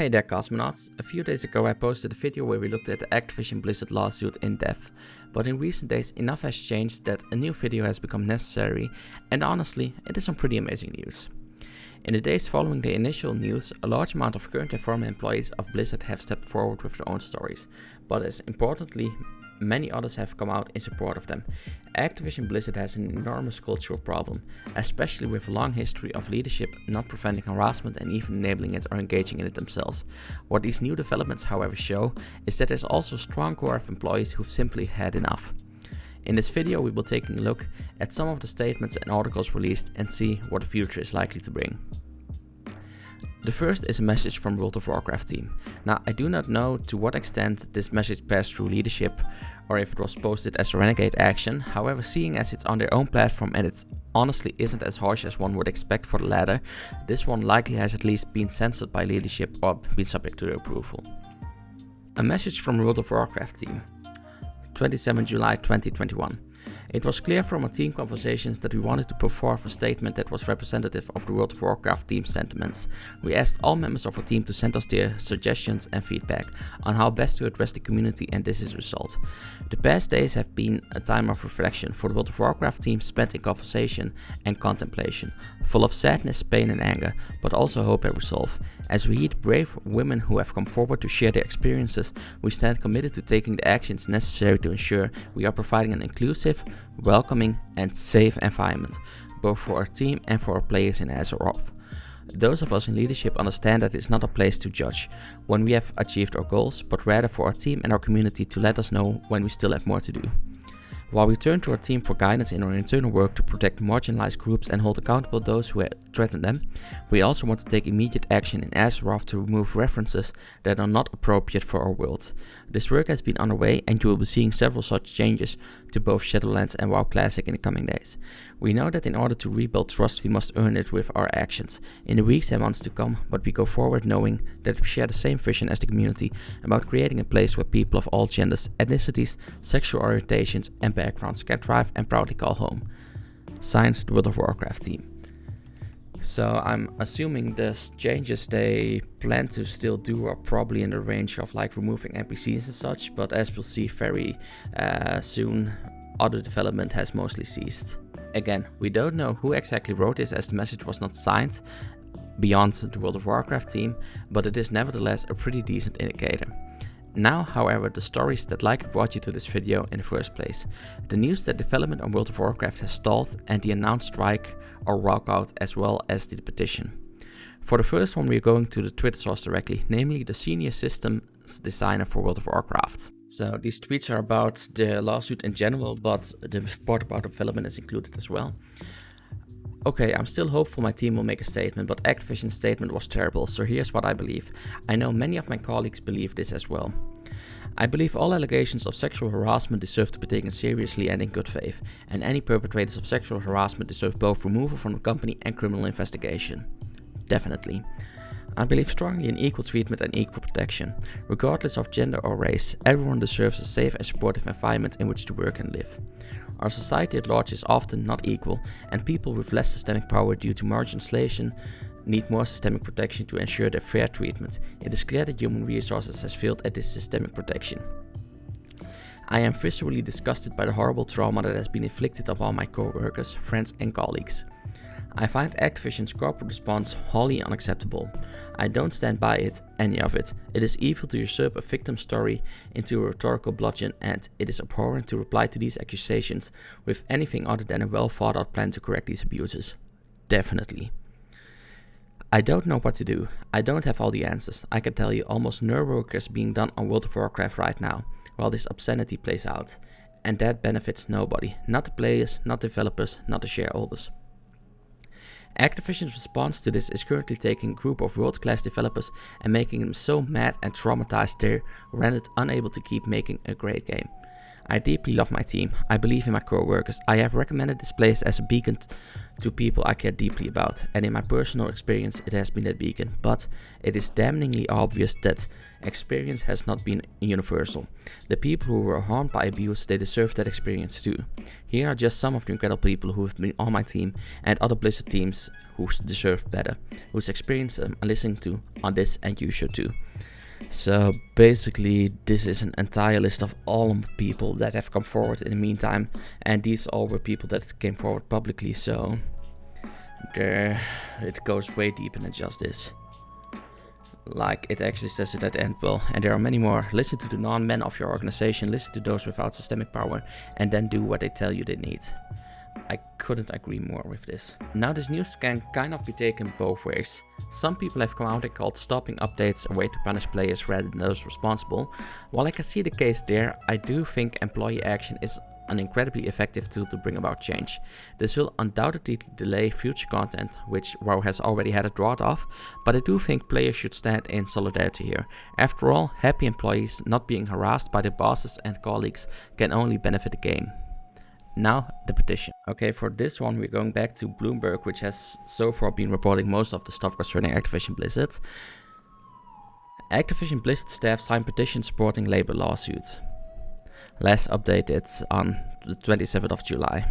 Hey there cosmonauts, a few days ago I posted a video where we looked at the Activision Blizzard lawsuit in depth, but in recent days enough has changed that a new video has become necessary, and honestly it is some pretty amazing news. In the days following the initial news, a large amount of current and former employees of Blizzard have stepped forward with their own stories, but as importantly, many others have come out in support of them. Activision Blizzard has an enormous cultural problem, especially with a long history of leadership not preventing harassment and even enabling it or engaging in it themselves. What these new developments however show is that there's also a strong core of employees who've simply had enough. In this video we will take a look at some of the statements and articles released and see what the future is likely to bring. The first is a message from World of Warcraft team. Now, I do not know to what extent this message passed through leadership or if it was posted as a renegade action. However, seeing as it's on their own platform and it honestly isn't as harsh as one would expect for the latter, this one likely has at least been censored by leadership or been subject to their approval. A message from World of Warcraft team. 27 July 2021. It was clear from our team conversations that we wanted to put forth a statement that was representative of the World of Warcraft team's sentiments. We asked all members of our team to send us their suggestions and feedback on how best to address the community, and this is the result. The past days have been a time of reflection for the World of Warcraft team, spent in conversation and contemplation, full of sadness, pain and anger, but also hope and resolve. As we heed brave women who have come forward to share their experiences, we stand committed to taking the actions necessary to ensure we are providing an inclusive, welcoming and safe environment, both for our team and for our players in Azeroth. Those of us in leadership understand that it's not a place to judge when we have achieved our goals, but rather for our team and our community to let us know when we still have more to do. While we turn to our team for guidance in our internal work to protect marginalized groups and hold accountable those who threaten them, we also want to take immediate action in Azeroth to remove references that are not appropriate for our world. This work has been underway and you will be seeing several such changes to both Shadowlands and WoW Classic in the coming days. We know that in order to rebuild trust we must earn it with our actions in the weeks and months to come, but we go forward knowing that we share the same vision as the community about creating a place where people of all genders, ethnicities, sexual orientations and backgrounds can thrive and proudly call home. Signed, the World of Warcraft team. So I'm assuming the changes they plan to still do are probably in the range of like removing NPCs and such, but as we'll see very soon, other development has mostly ceased. Again, we don't know who exactly wrote this as the message was not signed beyond the World of Warcraft team, but it is nevertheless a pretty decent indicator. Now, however, the stories that likely brought you to this video in the first place. The news that development on World of Warcraft has stalled and the announced strike or walkout, as well as the petition. For the first one we are going to the Twitter source directly, namely the senior systems designer for World of Warcraft. So these tweets are about the lawsuit in general, but the part about development is included as well. Okay, I'm still hopeful my team will make a statement, but Activision's statement was terrible, so here's what I believe. I know many of my colleagues believe this as well. I believe all allegations of sexual harassment deserve to be taken seriously and in good faith, and any perpetrators of sexual harassment deserve both removal from the company and criminal investigation. Definitely. I believe strongly in equal treatment and equal protection. Regardless of gender or race, everyone deserves a safe and supportive environment in which to work and live. Our society at large is often not equal, and people with less systemic power due to marginalization need more systemic protection to ensure their fair treatment. It is clear that human resources has failed at this systemic protection. I am viscerally disgusted by the horrible trauma that has been inflicted upon my co-workers, friends and colleagues. I find Activision's corporate response wholly unacceptable. I don't stand by it, any of it. It is evil to usurp a victim's story into a rhetorical bludgeon, and it is abhorrent to reply to these accusations with anything other than a well thought out plan to correct these abuses. Definitely. I don't know what to do. I don't have all the answers. I can tell you almost no work is being done on World of Warcraft right now, while this obscenity plays out. And that benefits nobody. Not the players, not developers, not the shareholders. Activision's response to this is currently taking a group of world-class developers and making them so mad and traumatized they're rendered unable to keep making a great game. I deeply love my team. I believe in my co-workers. I have recommended this place as a beacon to people I care deeply about, and in my personal experience it has been that beacon, but it is damningly obvious that experience has not been universal. The people who were harmed by abuse, they deserve that experience too. Here are just some of the incredible people who have been on my team and other Blizzard teams who deserve better, whose experience I'm listening to on this, and you should too. So basically this is an entire list of all people that have come forward in the meantime, and these all were people that came forward publicly, so it goes way deeper than just this. Like it actually says it at the end, well, and there are many more. Listen to the non-men of your organization, listen to those without systemic power, and then do what they tell you they need. I couldn't agree more with this. Now this news can kind of be taken both ways. Some people have come out and called stopping updates a way to punish players rather than those responsible. While I can see the case there, I do think employee action is an incredibly effective tool to bring about change. This will undoubtedly delay future content, which WoW has already had a drought of, but I do think players should stand in solidarity here. After all, happy employees not being harassed by their bosses and colleagues can only benefit the game. Now, the petition. Okay, for this one we're going back to Bloomberg, which has so far been reporting most of the stuff concerning Activision Blizzard. Activision Blizzard staff signed petition supporting labor lawsuit. Last updated on the 27th of July.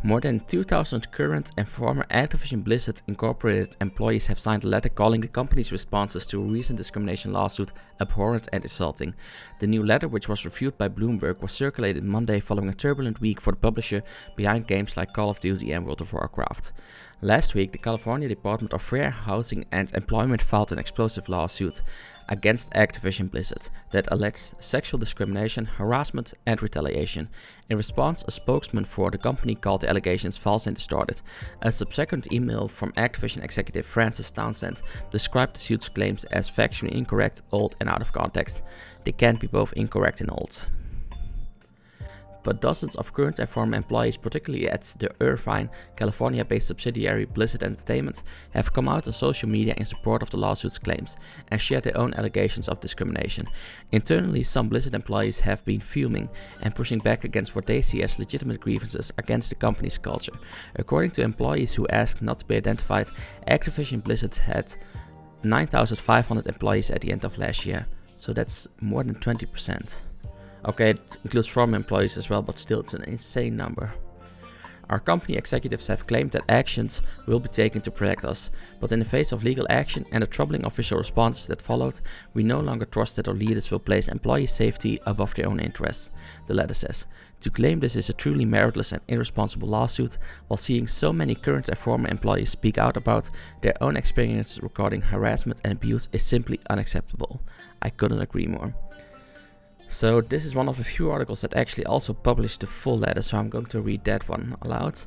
More than 2,000 current and former Activision Blizzard Incorporated employees have signed a letter calling the company's responses to a recent discrimination lawsuit abhorrent and insulting. The new letter, which was reviewed by Bloomberg, was circulated Monday following a turbulent week for the publisher behind games like Call of Duty and World of Warcraft. Last week, the California Department of Fair Housing and Employment filed an explosive lawsuit against Activision Blizzard that alleged sexual discrimination, harassment, and retaliation. In response, a spokesman for the company called the allegations false and distorted. A subsequent email from Activision executive Francis Townsend described the suit's claims as factually incorrect, old, and out of context. They can't be both incorrect and old. But dozens of current and former employees, particularly at the Irvine, California-based subsidiary Blizzard Entertainment, have come out on social media in support of the lawsuit's claims and shared their own allegations of discrimination. Internally, some Blizzard employees have been fuming and pushing back against what they see as legitimate grievances against the company's culture. According to employees who asked not to be identified, Activision Blizzard had 9,500 employees at the end of last year, so that's more than 20%. Okay, it includes former employees as well, but still it's an insane number. Our company executives have claimed that actions will be taken to protect us, but in the face of legal action and the troubling official responses that followed, we no longer trust that our leaders will place employee safety above their own interests, the letter says. To claim this is a truly meritless and irresponsible lawsuit, while seeing so many current and former employees speak out about their own experiences regarding harassment and abuse, is simply unacceptable. I couldn't agree more. So this is one of a few articles that actually also published the full letter, so I'm going to read that one aloud.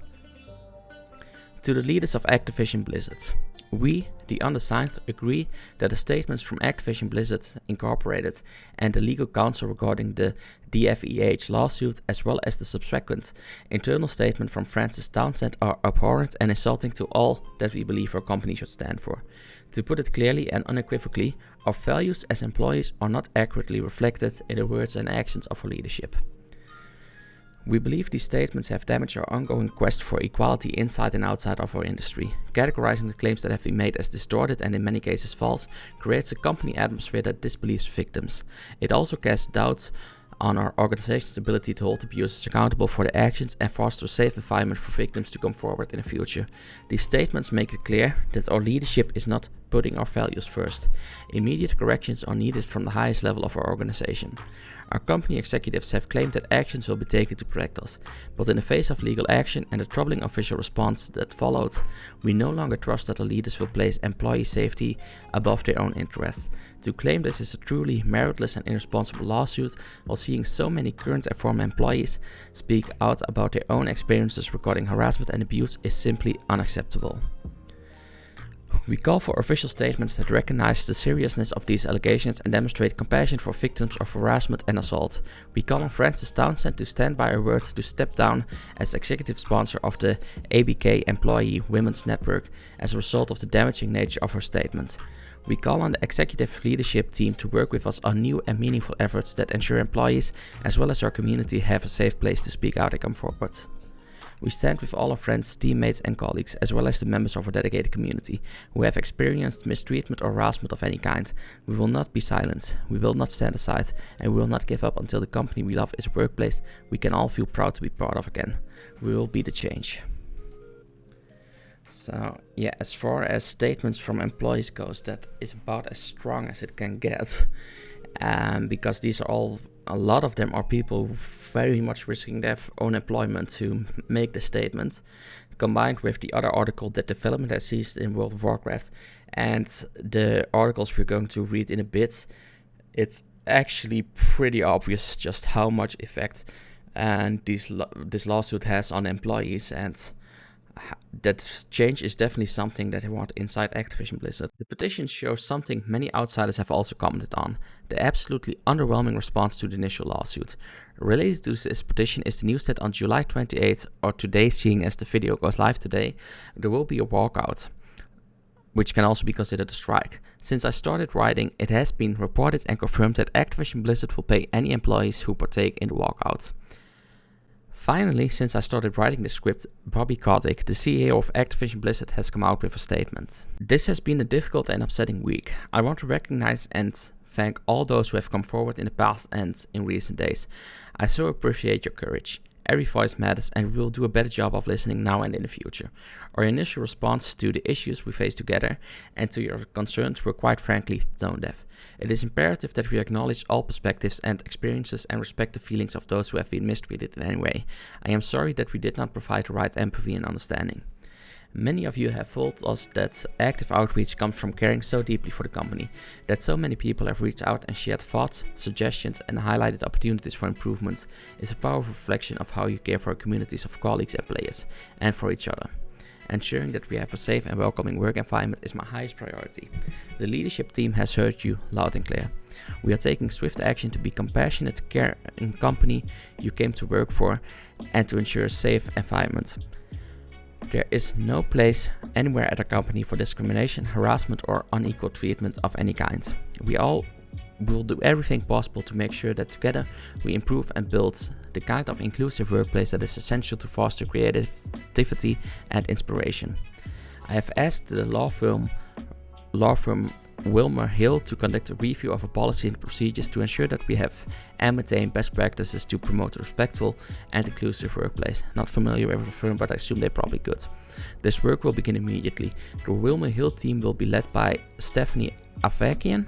To the leaders of Activision Blizzard. We, the undersigned, agree that the statements from Activision Blizzard Incorporated and the legal counsel regarding the DFEH lawsuit, as well as the subsequent internal statement from Francis Townsend, are abhorrent and insulting to all that we believe our company should stand for. To put it clearly and unequivocally, our values as employees are not accurately reflected in the words and actions of our leadership. We believe these statements have damaged our ongoing quest for equality inside and outside of our industry. Categorizing the claims that have been made as distorted and in many cases false creates a company atmosphere that disbelieves victims. It also casts doubts on our organization's ability to hold abusers accountable for their actions and foster a safe environment for victims to come forward in the future. These statements make it clear that our leadership is not putting our values first. Immediate corrections are needed from the highest level of our organization. Our company executives have claimed that actions will be taken to protect us, but in the face of legal action and the troubling official response that followed, we no longer trust that the leaders will place employee safety above their own interests. To claim this is a truly meritless and irresponsible lawsuit, while seeing so many current and former employees speak out about their own experiences regarding harassment and abuse, is simply unacceptable. We call for official statements that recognize the seriousness of these allegations and demonstrate compassion for victims of harassment and assault. We call on Francis Townsend to stand by her word to step down as executive sponsor of the ABK Employee Women's Network as a result of the damaging nature of her statements. We call on the executive leadership team to work with us on new and meaningful efforts that ensure employees, as well as our community, have a safe place to speak out and come forward. We stand with all our friends, teammates and colleagues, as well as the members of our dedicated community who have experienced mistreatment or harassment of any kind. We will not be silent, we will not stand aside, and we will not give up until the company we love is a workplace we can all feel proud to be part of again. We will be the change. So yeah, as far as statements from employees goes, that is about as strong as it can get. Because these are all, a lot of them are people very much risking their own employment to make the statement, combined with the other article that development has ceased in World of Warcraft and the articles we're going to read in a bit. It's actually pretty obvious just how much effect and this lawsuit has on employees, and that change is definitely something that they want inside Activision Blizzard. The petition shows something many outsiders have also commented on: the absolutely underwhelming response to the initial lawsuit. Related to this petition is the news that on July 28th, or today, seeing as the video goes live today, there will be a walkout, which can also be considered a strike. Since I started writing, it has been reported and confirmed that Activision Blizzard will pay any employees who partake in the walkout. Finally, since I started writing the script, Bobby Kotick, the CEO of Activision Blizzard, has come out with a statement. This has been a difficult and upsetting week. I want to recognize and thank all those who have come forward in the past and in recent days. I so appreciate your courage. Every voice matters, and we will do a better job of listening now and in the future. Our initial response to the issues we face together and to your concerns were quite frankly tone deaf. It is imperative that we acknowledge all perspectives and experiences and respect the feelings of those who have been mistreated in any way. I am sorry that we did not provide the right empathy and understanding. Many of you have told us that active outreach comes from caring so deeply for the company, that so many people have reached out and shared thoughts, suggestions and highlighted opportunities for improvement is a powerful reflection of how you care for our communities of colleagues and players, and for each other. Ensuring that we have a safe and welcoming work environment is my highest priority. The leadership team has heard you loud and clear. We are taking swift action to be compassionate, caring company you came to work for, and to ensure a safe environment. There is no place anywhere at our company for discrimination, harassment or unequal treatment of any kind. We will do everything possible to make sure that together we improve and build the kind of inclusive workplace that is essential to foster creativity and inspiration. I have asked the law firm Wilmer Hill to conduct a review of a policy and procedures to ensure that we have and maintain best practices to promote a respectful and inclusive workplace. Not familiar with the firm, but I assume they probably could. This work will begin immediately. The Wilmer Hill team will be led by Stephanie Avakian,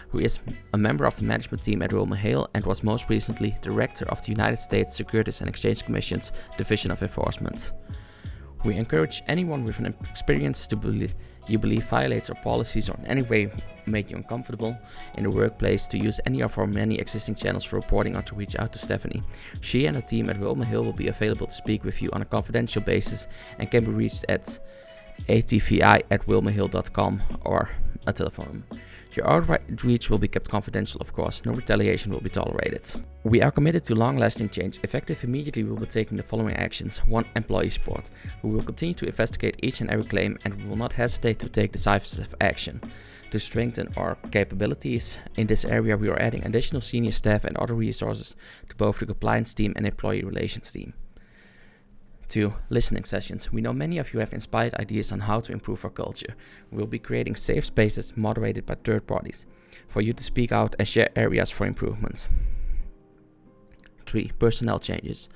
who is a member of the management team at Wilmer Hill and was most recently director of the United States Securities and Exchange Commission's Division of Enforcement. We encourage anyone with an experience you believe violates our policies or in any way make you uncomfortable in the workplace to use any of our many existing channels for reporting or to reach out to Stephanie. She and her team at Wilmer Hill will be available to speak with you on a confidential basis and can be reached at atvi@wilmerhill.com or a telephone. Your outreach will be kept confidential, of course. No retaliation will be tolerated. We are committed to long-lasting change. Effective immediately, we will be taking the following actions. 1. Employee support. We will continue to investigate each and every claim and we will not hesitate to take decisive action. To strengthen our capabilities in this area, we are adding additional senior staff and other resources to both the compliance team and employee relations team. 2. Listening sessions. We know many of you have inspired ideas on how to improve our culture. We will be creating safe spaces moderated by third parties for you to speak out and share areas for improvement. 3. Personnel changes.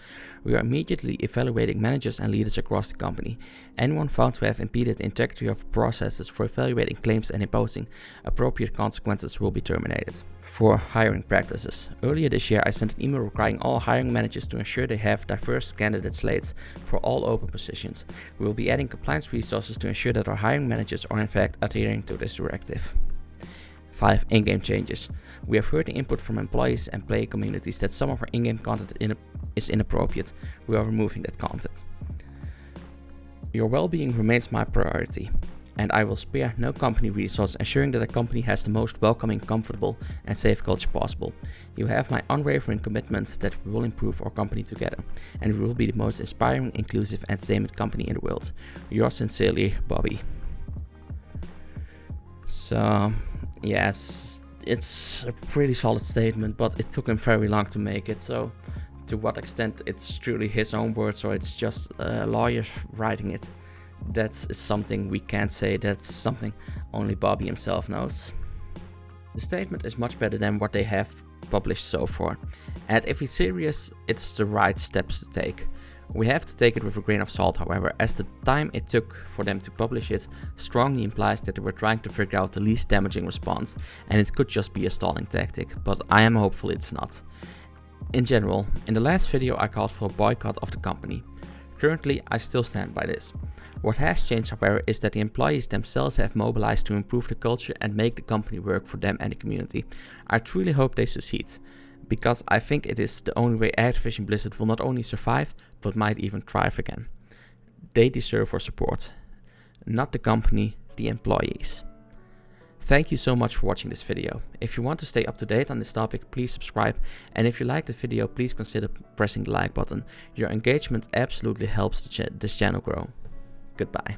We are immediately evaluating managers and leaders across the company. Anyone found to have impeded the integrity of processes for evaluating claims and imposing appropriate consequences will be terminated. 4. Hiring practices. Earlier this year, I sent an email requiring all hiring managers to ensure they have diverse candidate slates for all open positions. We will be adding compliance resources to ensure that our hiring managers are in fact adhering to this directive. 5. In-game changes. We have heard the input from employees and player communities that some of our in-game content is inappropriate. We are removing that content. Your well-being remains my priority, and I will spare no company resource ensuring that the company has the most welcoming, comfortable and safe culture possible. You have my unwavering commitment that we will improve our company together, and we will be the most inspiring, inclusive entertainment company in the world. Yours sincerely, Bobby. So, yes, it's a pretty solid statement, but it took him very long to make it. So, to what extent it's truly his own words or it's just a lawyer writing it, that's something we can't say. That's something only Bobby himself knows. The statement is much better than what they have published so far, and if he's serious, it's the right steps to take. We have to take it with a grain of salt, however, as the time it took for them to publish it strongly implies that they were trying to figure out the least damaging response, and it could just be a stalling tactic, but I am hopeful it's not. In general, in the last video I called for a boycott of the company. Currently, I still stand by this. What has changed, however, is that the employees themselves have mobilized to improve the culture and make the company work for them and the community. I truly hope they succeed, because I think it is the only way Activision Blizzard will not only survive, but might even thrive again. They deserve our support. Not the company, the employees. Thank you so much for watching this video. If you want to stay up to date on this topic, please subscribe, and if you liked the video, please consider pressing the like button. Your engagement absolutely helps this channel grow. Goodbye.